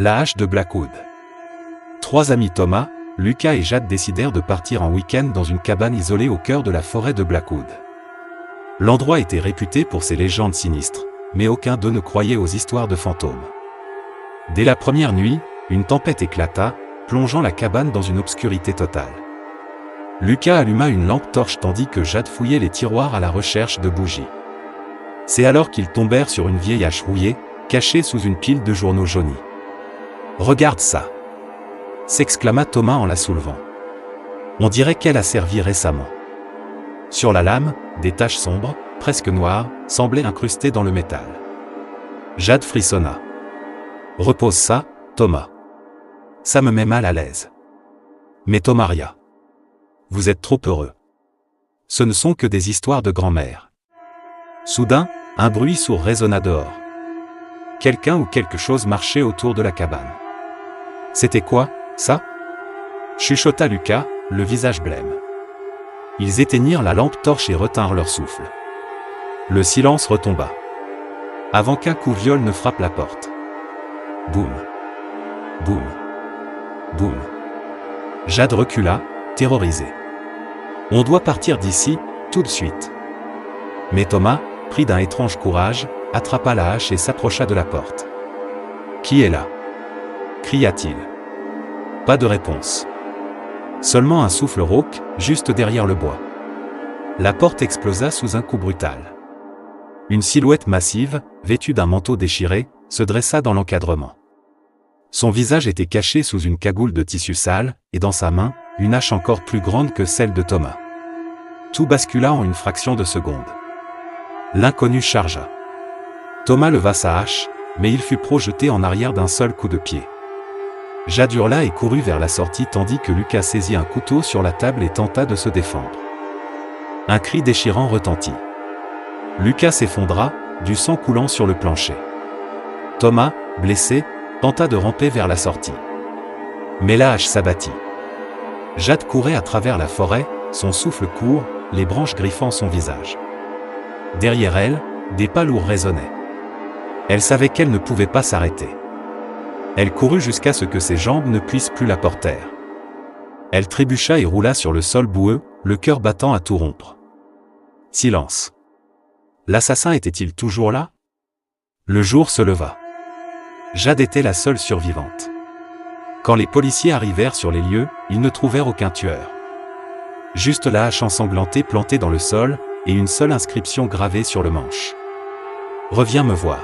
La hache de Blackwood. Trois amis Thomas, Lucas et Jade décidèrent de partir en week-end dans une cabane isolée au cœur de la forêt de Blackwood. L'endroit était réputé pour ses légendes sinistres, mais aucun d'eux ne croyait aux histoires de fantômes. Dès la première nuit, une tempête éclata, plongeant la cabane dans une obscurité totale. Lucas alluma une lampe torche tandis que Jade fouillait les tiroirs à la recherche de bougies. C'est alors qu'ils tombèrent sur une vieille hache rouillée, cachée sous une pile de journaux jaunis. « Regarde ça !» s'exclama Thomas en la soulevant. « On dirait qu'elle a servi récemment. » Sur la lame, des taches sombres, presque noires, semblaient incrustées dans le métal. Jade frissonna. « Repose ça, Thomas. Ça me met mal à l'aise. » Mais Thomas ria. « Vous êtes trop heureux. Ce ne sont que des histoires de grand-mère. » Soudain, un bruit sourd résonna dehors. Quelqu'un ou quelque chose marchait autour de la cabane. « C'était quoi, ça ?» chuchota Lucas, le visage blême. Ils éteignirent la lampe torche et retinrent leur souffle. Le silence retomba. Avant qu'un coup viol ne frappe la porte. Boum. Boum. Boum. Jade recula, terrorisée. « On doit partir d'ici, tout de suite. » Mais Thomas, pris d'un étrange courage, attrapa la hache et s'approcha de la porte. « Qui est là ?» cria-t-il. Pas de réponse. Seulement un souffle rauque, juste derrière le bois. La porte explosa sous un coup brutal. Une silhouette massive, vêtue d'un manteau déchiré, se dressa dans l'encadrement. Son visage était caché sous une cagoule de tissu sale, et dans sa main, une hache encore plus grande que celle de Thomas. Tout bascula en une fraction de seconde. L'inconnu chargea. Thomas leva sa hache, mais il fut projeté en arrière d'un seul coup de pied. Jade hurla et courut vers la sortie tandis que Lucas saisit un couteau sur la table et tenta de se défendre. Un cri déchirant retentit. Lucas s'effondra, du sang coulant sur le plancher. Thomas, blessé, tenta de ramper vers la sortie. Mais la hache s'abattit. Jade courait à travers la forêt, son souffle court, les branches griffant son visage. Derrière elle, des pas lourds résonnaient. Elle savait qu'elle ne pouvait pas s'arrêter. Elle courut jusqu'à ce que ses jambes ne puissent plus la porter. Elle trébucha et roula sur le sol boueux, le cœur battant à tout rompre. Silence. L'assassin était-il toujours là? Le jour se leva. Jade était la seule survivante. Quand les policiers arrivèrent sur les lieux, ils ne trouvèrent aucun tueur. Juste la hache ensanglantée plantée dans le sol, et une seule inscription gravée sur le manche. « Reviens me voir. »